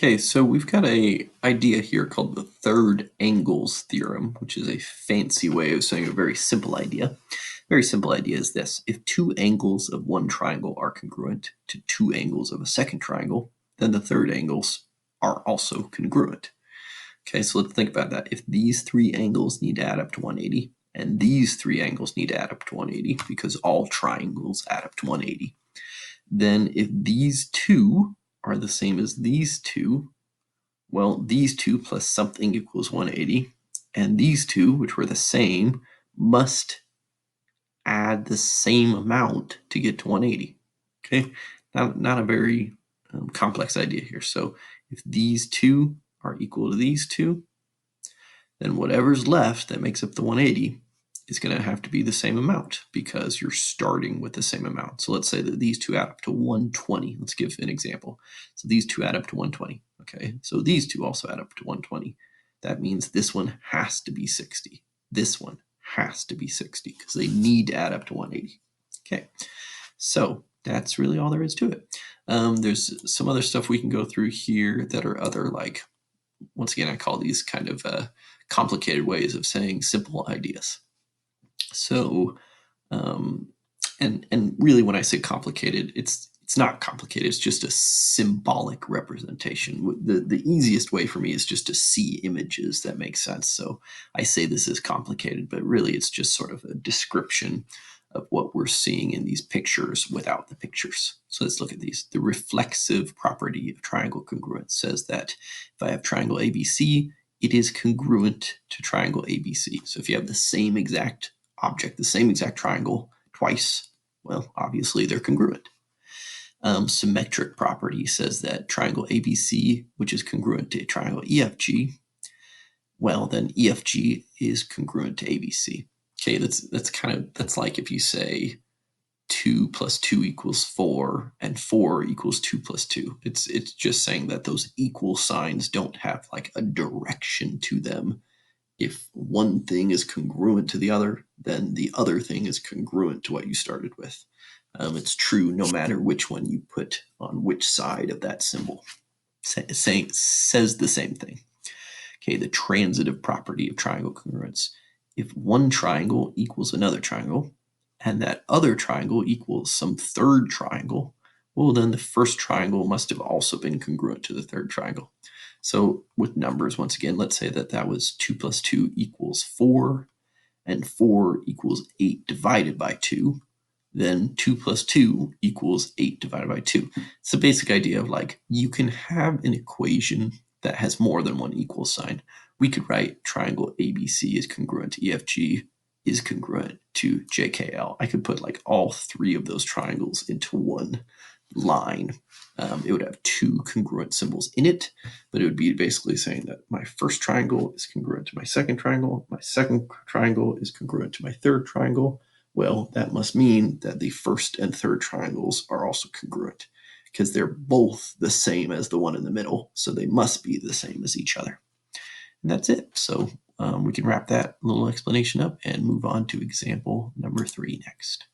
Okay, so we've got a idea here called the third angles theorem, which is a fancy way of saying a very simple idea. Very simple idea is this: if two angles of one triangle are congruent to two angles of a second triangle, then the third angles are also congruent. Okay, so let's think about that. If these three angles need to add up to 180, and these three angles need to add up to 180, because all triangles add up to 180, then if these two are the same as these two, well, these two plus something equals 180, and these two, which were the same, must add the same amount to get to 180. Okay, not a very complex idea here. So if these two are equal to these two, then whatever's left that makes up the 180 is going to have to be the same amount because you're starting with the same amount. So let's say that these two add up to 120. Let's give an example. So these two add up to 120. Okay, so these two also add up to 120. That means this one has to be 60. This one has to be 60 because they need to add up to 180. Okay, so that's really all there is to it. There's some other stuff we can go through here that are other, like, once again, I call these kind of complicated ways of saying simple ideas. So, and really, when I say complicated, it's not complicated. It's just a symbolic representation. The easiest way for me is just to see images that make sense. So I say this is complicated, but really it's just sort of a description of what we're seeing in these pictures without the pictures. So let's look at these. The reflexive property of triangle congruence says that if I have triangle ABC, it is congruent to triangle ABC. So if you have the same exact object, the same exact triangle twice, well, obviously they're congruent. Symmetric property says that triangle ABC, which is congruent to triangle EFG, well, then EFG is congruent to ABC. Okay, that's like if you say 2 plus 2 equals 4 and 4 equals 2 plus 2. It's just saying that those equal signs don't have like a direction to them. If one thing is congruent to the other, then the other thing is congruent to what you started with. It's true no matter which one you put on which side of that symbol. Says the same thing. Okay, the transitive property of triangle congruence. If one triangle equals another triangle, and that other triangle equals some third triangle, well, then the first triangle must have also been congruent to the third triangle. So with numbers, once again, let's say that that was 2 plus 2 equals 4, and 4 equals 8 divided by 2. Then 2 plus 2 equals 8 divided by 2. It's the basic idea of, like, you can have an equation that has more than one equal sign. We could write triangle ABC is congruent to EFG is congruent to JKL. I could put like all three of those triangles into one line. It would have two congruent symbols in it, but it would be basically saying that my first triangle is congruent to my second triangle triangle is congruent to my third triangle. Well, that must mean that the first and third triangles are also congruent because they're both the same as the one in the middle, so they must be the same as each other. And that's it. So we can wrap that little explanation up and move on to example number 3 next.